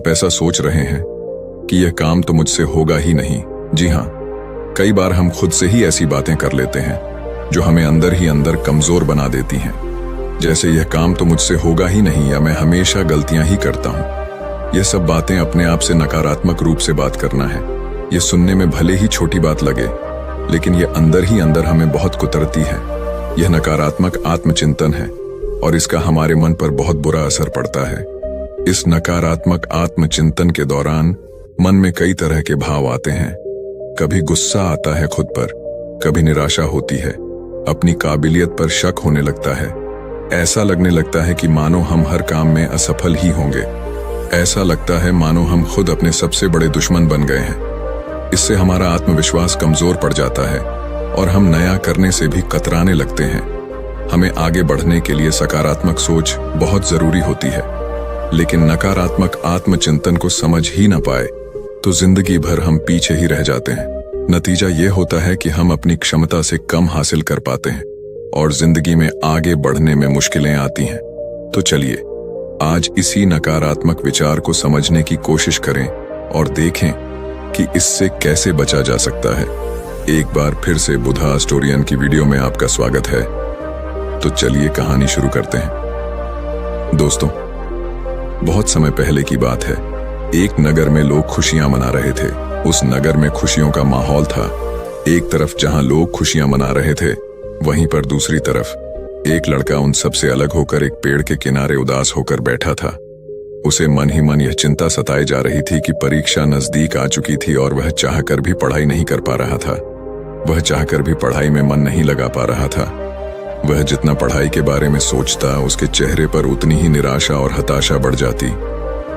आप ऐसा सोच रहे हैं कि यह काम तो मुझसे होगा ही नहीं। जी हाँ, कई बार हम खुद से ही ऐसी बातें कर लेते हैं जो हमें अंदर ही अंदर कमजोर बना देती हैं। जैसे यह काम तो मुझसे होगा ही नहीं, या मैं हमेशा गलतियां ही करता हूं। यह सब बातें अपने आप से नकारात्मक रूप से बात करना है। यह सुनने में भले ही छोटी बात लगे, लेकिन यह अंदर ही अंदर हमें बहुत कुतरती है। यह नकारात्मक आत्मचिंतन है और इसका हमारे मन पर बहुत बुरा असर पड़ता है। इस नकारात्मक आत्मचिंतन के दौरान मन में कई तरह के भाव आते हैं। कभी गुस्सा आता है खुद पर, कभी निराशा होती है, अपनी काबिलियत पर शक होने लगता है। ऐसा लगने लगता है कि मानो हम हर काम में असफल ही होंगे। ऐसा लगता है मानो हम खुद अपने सबसे बड़े दुश्मन बन गए हैं। इससे हमारा आत्मविश्वास कमजोर पड़ जाता है और हम नया करने से भी कतराने लगते हैं। हमें आगे बढ़ने के लिए सकारात्मक सोच बहुत जरूरी होती है, लेकिन नकारात्मक आत्मचिंतन को समझ ही ना पाए तो जिंदगी भर हम पीछे ही रह जाते हैं। नतीजा ये होता है कि हम अपनी क्षमता से कम हासिल कर पाते हैं और जिंदगी में आगे बढ़ने में मुश्किलें आती हैं। तो चलिए आज इसी नकारात्मक विचार को समझने की कोशिश करें और देखें कि इससे कैसे बचा जा सकता है। एक बार फिर से बुधा स्टोरियन की वीडियो में आपका स्वागत है। तो चलिए कहानी शुरू करते हैं। दोस्तों, बहुत समय पहले की बात है। एक नगर में लोग खुशियां मना रहे थे। उस नगर में खुशियों का माहौल था। एक तरफ जहां लोग खुशियां मना रहे थे, वहीं पर दूसरी तरफ एक लड़का उन सब से अलग होकर एक पेड़ के किनारे उदास होकर बैठा था। उसे मन ही मन यह चिंता सताई जा रही थी कि परीक्षा नजदीक आ चुकी थी और वह चाहकर भी पढ़ाई नहीं कर पा रहा था। वह चाहकर भी पढ़ाई में मन नहीं लगा पा रहा था। वह जितना पढ़ाई के बारे में सोचता, उसके चेहरे पर उतनी ही निराशा और हताशा बढ़ जाती।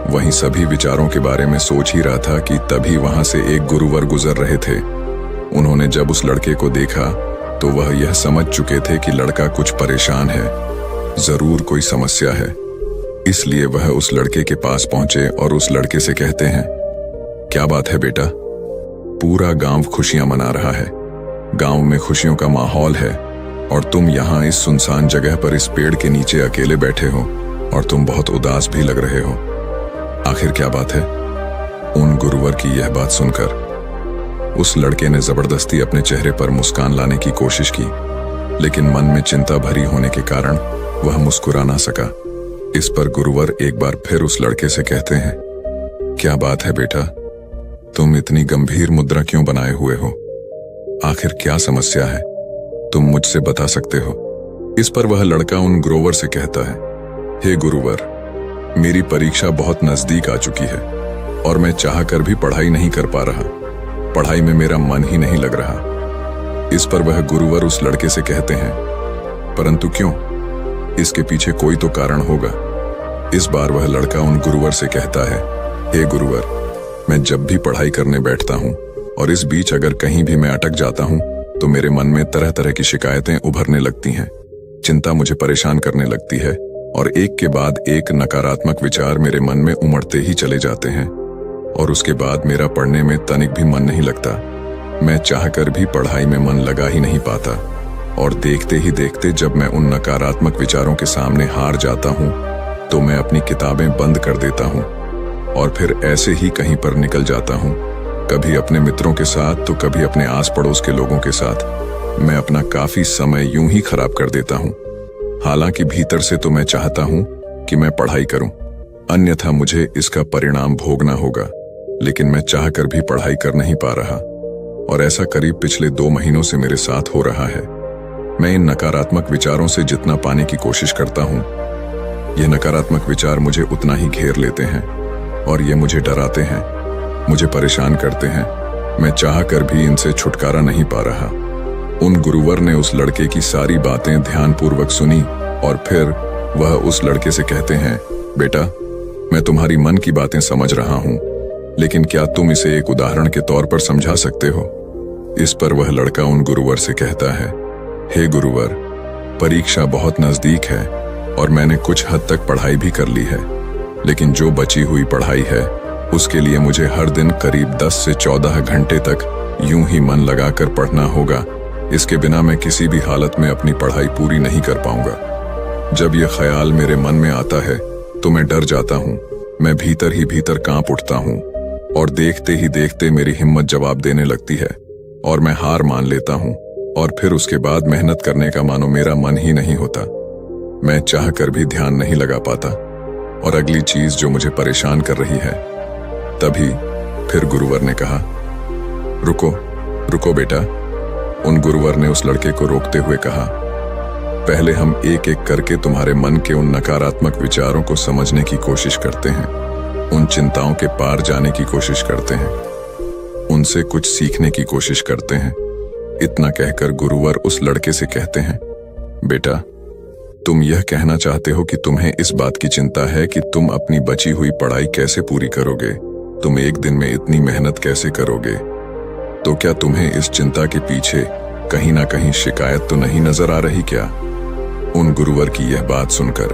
वहीं सभी विचारों के बारे में सोच ही रहा था कि तभी वहां से एक गुरुवर गुजर रहे थे। उन्होंने जब उस लड़के को देखा तो वह यह समझ चुके थे कि लड़का कुछ परेशान है, जरूर कोई समस्या है। इसलिए वह उस लड़के के पास पहुंचे और उस लड़के से कहते हैं, क्या बात है बेटा? पूरा गांव खुशियां मना रहा है, गांव में खुशियों का माहौल है और तुम यहाँ इस सुनसान जगह पर इस पेड़ के नीचे अकेले बैठे हो और तुम बहुत उदास भी लग रहे हो। आखिर क्या बात है? उन गुरुवर की यह बात सुनकर उस लड़के ने जबरदस्ती अपने चेहरे पर मुस्कान लाने की कोशिश की, लेकिन मन में चिंता भरी होने के कारण वह मुस्कुरा ना सका। इस पर गुरुवर एक बार फिर उस लड़के से कहते हैं, क्या बात है बेटा? तुम इतनी गंभीर मुद्रा क्यों बनाए हुए हो? आखिर क्या समस्या है? तुम मुझसे बता सकते हो? इस पर वह लड़का उन गुरुवर से कहता है, हे गुरुवर, मेरी परीक्षा बहुत नजदीक आ चुकी है और मैं चाहकर भी पढ़ाई नहीं कर पा रहा। पढ़ाई में मेरा मन ही नहीं लग रहा। इस पर वह गुरुवर उस लड़के से कहते हैं, परंतु क्यों? इसके पीछे कोई तो कारण होगा। इस बार वह लड़का उन गुरुवर से कहता है, हे गुरुवर, मैं जब भी पढ़ाई करने बैठता हूँ और इस बीच अगर कहीं भी मैं अटक जाता हूँ तो मेरे मन में तरह तरह की शिकायतें उभरने लगती हैं। चिंता मुझे परेशान करने लगती है और एक के बाद एक नकारात्मक विचार मेरे मन में उमड़ते ही चले जाते हैं और उसके बाद मेरा पढ़ने में तनिक भी मन नहीं लगता। मैं चाहकर भी पढ़ाई में मन लगा ही नहीं पाता और देखते ही देखते जब मैं उन नकारात्मक विचारों के सामने हार जाता हूँ तो मैं अपनी किताबें बंद कर देता हूँ और फिर ऐसे ही कहीं पर निकल जाता हूँ, कभी अपने मित्रों के साथ तो कभी अपने आस पड़ोस के लोगों के साथ। मैं अपना काफी समय यूं ही खराब कर देता हूँ। हालांकि भीतर से तो मैं चाहता हूं कि मैं पढ़ाई करूं, अन्यथा मुझे इसका परिणाम भोगना होगा, लेकिन मैं चाहकर भी पढ़ाई कर नहीं पा रहा और ऐसा करीब पिछले 2 महीनों से मेरे साथ हो रहा है। मैं इन नकारात्मक विचारों से जितना पाने की कोशिश करता हूं, ये नकारात्मक विचार मुझे उतना ही घेर लेते हैं और ये मुझे डराते हैं, मुझे परेशान करते हैं। मैं चाहकर भी इनसे छुटकारा नहीं पा रहा। उन गुरुवर ने उस लड़के की सारी बातें ध्यानपूर्वक सुनी और फिर वह उस लड़के से कहते हैं, बेटा, मैं तुम्हारी मन की बातें समझ रहा हूं, लेकिन क्या तुम इसे एक उदाहरण के तौर पर समझा सकते हो? इस पर वह लड़का उन गुरुवर से कहता है, हे गुरुवर, परीक्षा बहुत नजदीक है और मैंने कुछ हद तक पढ़ाई भी कर ली है, लेकिन जो बची हुई पढ़ाई है उसके लिए मुझे हर दिन करीब 10 से 14 घंटे तक यूं ही मन लगाकर पढ़ना होगा। इसके बिना मैं किसी भी हालत में अपनी पढ़ाई पूरी नहीं कर पाऊंगा। जब यह ख्याल मेरे मन में आता है तो मैं डर जाता हूँ मैं भीतर ही भीतर कांप उठता हूँ और देखते ही देखते मेरी हिम्मत जवाब देने लगती है और मैं हार मान लेता हूँ। और फिर उसके बाद मेहनत करने का मानो मेरा मन ही नहीं होता। मैं चाह कर भी ध्यान नहीं लगा पाता। और अगली चीज जो मुझे परेशान कर रही है, तभी फिर गुरुवर ने कहा, रुको रुको बेटा। उन गुरुवर ने उस लड़के को रोकते हुए कहा, पहले हम एक एक करके तुम्हारे मन के उन नकारात्मक विचारों को समझने की कोशिश करते हैं, उन चिंताओं के पार जाने की कोशिश करते हैं, उनसे कुछ सीखने की कोशिश करते हैं। इतना कहकर गुरुवर उस लड़के से कहते हैं, बेटा, तुम यह कहना चाहते हो कि तुम्हें इस बात की चिंता है कि तुम अपनी बची हुई पढ़ाई कैसे पूरी करोगे, तुम एक दिन में इतनी मेहनत कैसे करोगे। तो क्या तुम्हें इस चिंता के पीछे कहीं ना कहीं शिकायत तो नहीं नजर आ रही क्या? उन गुरुवर की यह बात सुनकर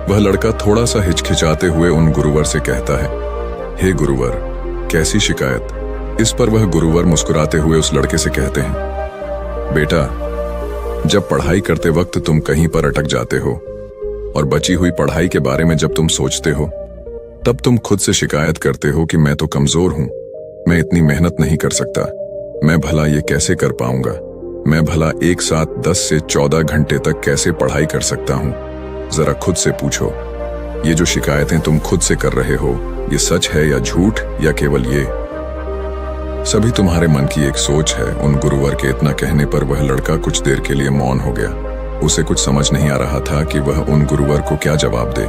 वह लड़का थोड़ा सा हिचकिचाते हुए उन गुरुवर से कहता है, हे गुरुवर, कैसी शिकायत? इस पर वह गुरुवर मुस्कुराते हुए उस लड़के से कहते हैं, बेटा, जब पढ़ाई करते वक्त तुम कहीं पर अटक जाते हो और बची हुई पढ़ाई के बारे में जब तुम सोचते हो, तब तुम खुद से शिकायत करते हो कि मैं तो कमजोर हूं, मैं इतनी मेहनत नहीं कर सकता, मैं भला ये कैसे कर पाऊंगा, मैं भला एक साथ 10 से 14 घंटे तक कैसे पढ़ाई कर सकता हूं। जरा खुद से पूछो, ये जो शिकायतें तुम खुद से कर रहे हो, ये सच है या झूठ, या केवल ये सभी तुम्हारे मन की एक सोच है। उन गुरुवर के इतना कहने पर वह लड़का कुछ देर के लिए मौन हो गया। उसे कुछ समझ नहीं आ रहा था कि वह उन गुरुवर को क्या जवाब दे।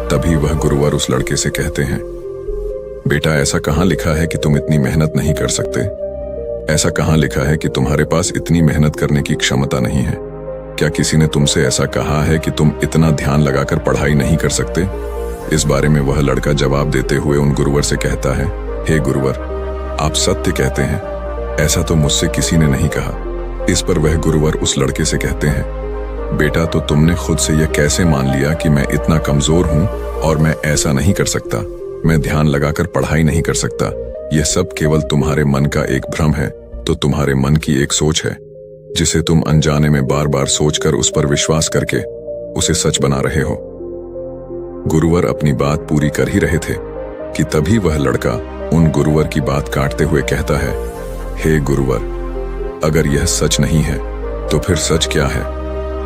तभी वह गुरुवर उस लड़के से कहते हैं, बेटा, ऐसा कहाँ लिखा है कि तुम इतनी मेहनत नहीं कर सकते? ऐसा कहाँ लिखा है कि तुम्हारे पास इतनी मेहनत करने की क्षमता नहीं है? क्या किसी ने तुमसे ऐसा कहा है कि तुम इतना ध्यान लगाकर पढ़ाई नहीं कर सकते? इस बारे में वह लड़का जवाब देते हुए उन गुरुवर से कहता है, हे गुरुवर, आप सत्य कहते हैं, ऐसा तो मुझसे किसी ने नहीं कहा। इस पर वह गुरुवर उस लड़के से कहते हैं, बेटा, तो तुमने खुद से यह कैसे मान लिया कि मैं इतना कमजोर हूं और मैं ऐसा नहीं कर सकता, मैं ध्यान लगाकर पढ़ाई नहीं कर सकता? यह सब केवल तुम्हारे मन का एक भ्रम है। तो तुम्हारे मन की एक सोच है जिसे तुम अनजाने में बार बार सोचकर उस पर विश्वास करके उसे सच बना रहे हो। गुरुवर अपनी बात पूरी कर ही रहे थे कि तभी वह लड़का उन गुरुवर की बात काटते हुए कहता है, हे गुरुवर, अगर यह सच नहीं है तो फिर सच क्या है?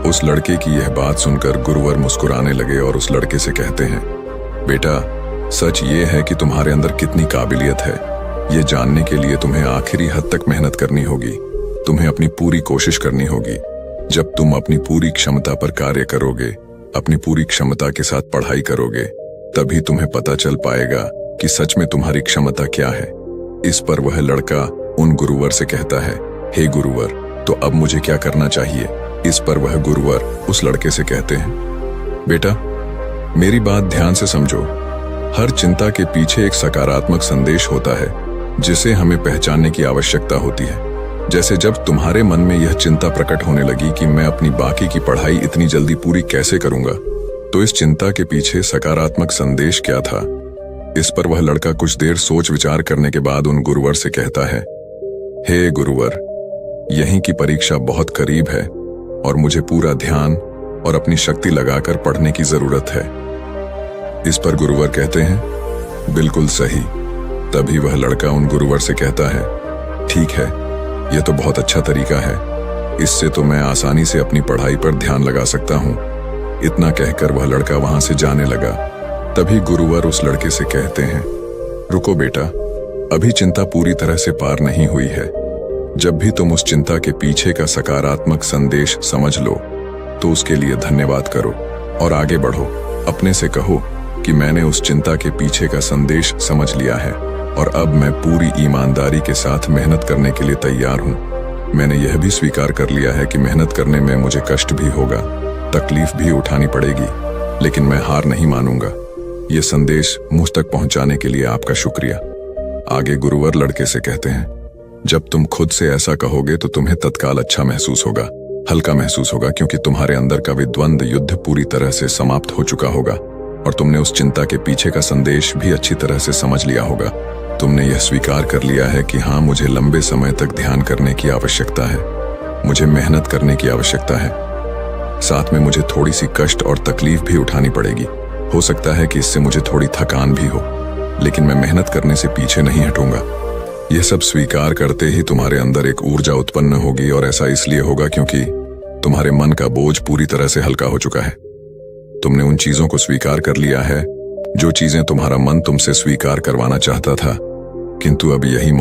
उस लड़के की यह बात सुनकर गुरुवर मुस्कुराने लगे और उस लड़के से कहते हैं, बेटा, सच ये है कि तुम्हारे अंदर कितनी काबिलियत है, ये जानने के लिए तुम्हें आखिरी हद तक मेहनत करनी होगी, तुम्हें अपनी पूरी कोशिश करनी होगी। जब तुम अपनी पूरी क्षमता पर कार्य करोगे, अपनी पूरी क्षमता के साथ पढ़ाई करोगे, तभी तुम्हें पता चल पाएगा कि सच में तुम्हारी क्षमता क्या है। इस पर वह लड़का उन गुरुवर से कहता है, हे गुरुवर, तो अब मुझे क्या करना चाहिए? इस पर वह गुरुवर उस लड़के से कहते हैं, बेटा, मेरी बात ध्यान से समझो। हर चिंता के पीछे एक सकारात्मक संदेश होता है जिसे हमें पहचानने की आवश्यकता होती है। जैसे जब तुम्हारे मन में यह चिंता प्रकट होने लगी कि मैं अपनी बाकी की पढ़ाई इतनी जल्दी पूरी कैसे करूंगा, तो इस चिंता के पीछे सकारात्मक संदेश क्या था? इस पर वह लड़का कुछ देर सोच विचार करने के बाद उन गुरुवर से कहता है, हे गुरुवर, यहीं की परीक्षा बहुत करीब है और मुझे पूरा ध्यान और अपनी शक्ति लगाकर पढ़ने की जरूरत है। इस पर गुरुवर कहते हैं, बिल्कुल सही। तभी वह लड़का उन गुरुवर से कहता है, ठीक है, यह तो बहुत अच्छा तरीका है, इससे तो मैं आसानी से अपनी पढ़ाई पर ध्यान लगा सकता हूं। इतना कहकर वह लड़का वहां से जाने लगा। तभी गुरुवर उस लड़के से कहते हैं, रुको बेटा, अभी चिंता पूरी तरह से पार नहीं हुई है। जब भी तुम उस चिंता के पीछे का सकारात्मक संदेश समझ लो तो उसके लिए धन्यवाद करो और आगे बढ़ो। अपने से कहो कि मैंने उस चिंता के पीछे का संदेश समझ लिया है और अब मैं पूरी ईमानदारी के साथ मेहनत करने के लिए तैयार हूं। मैंने यह भी स्वीकार कर लिया है कि मेहनत करने में मुझे कष्ट भी होगा, तकलीफ भी उठानी पड़ेगी, लेकिन मैं हार नहीं मानूंगा। यह संदेश मुझ तक पहुंचाने के लिए आपका शुक्रिया। आगे गुरुवर लड़के से कहते हैं, जब तुम खुद से ऐसा कहोगे तो तुम्हें तत्काल अच्छा महसूस होगा, हल्का महसूस होगा, क्योंकि तुम्हारे अंदर का विद्वंद युद्ध पूरी तरह से समाप्त हो चुका होगा और तुमने उस चिंता के पीछे का संदेश भी अच्छी तरह से समझ लिया होगा। तुमने यह स्वीकार कर लिया है कि हाँ, मुझे लंबे समय तक ध्यान करने की आवश्यकता है, मुझे मेहनत करने की आवश्यकता है, साथ में मुझे थोड़ी सी कष्ट और तकलीफ भी उठानी पड़ेगी, हो सकता है कि इससे मुझे थोड़ी थकान भी हो, लेकिन मैं मेहनत करने से पीछे नहीं हटूंगा। यह सब स्वीकार करते ही तुम्हारे अंदर एक ऊर्जा उत्पन्न होगी, और ऐसा इसलिए होगा क्योंकि तुम्हारे मन का बोझ पूरी तरह से हल्का हो चुका है। तुमने उन चीजों को स्वीकार कर लिया है जो चीजें तुम्हारा मन तुमसे स्वीकार करवाना चाहता था, किंतु अब यही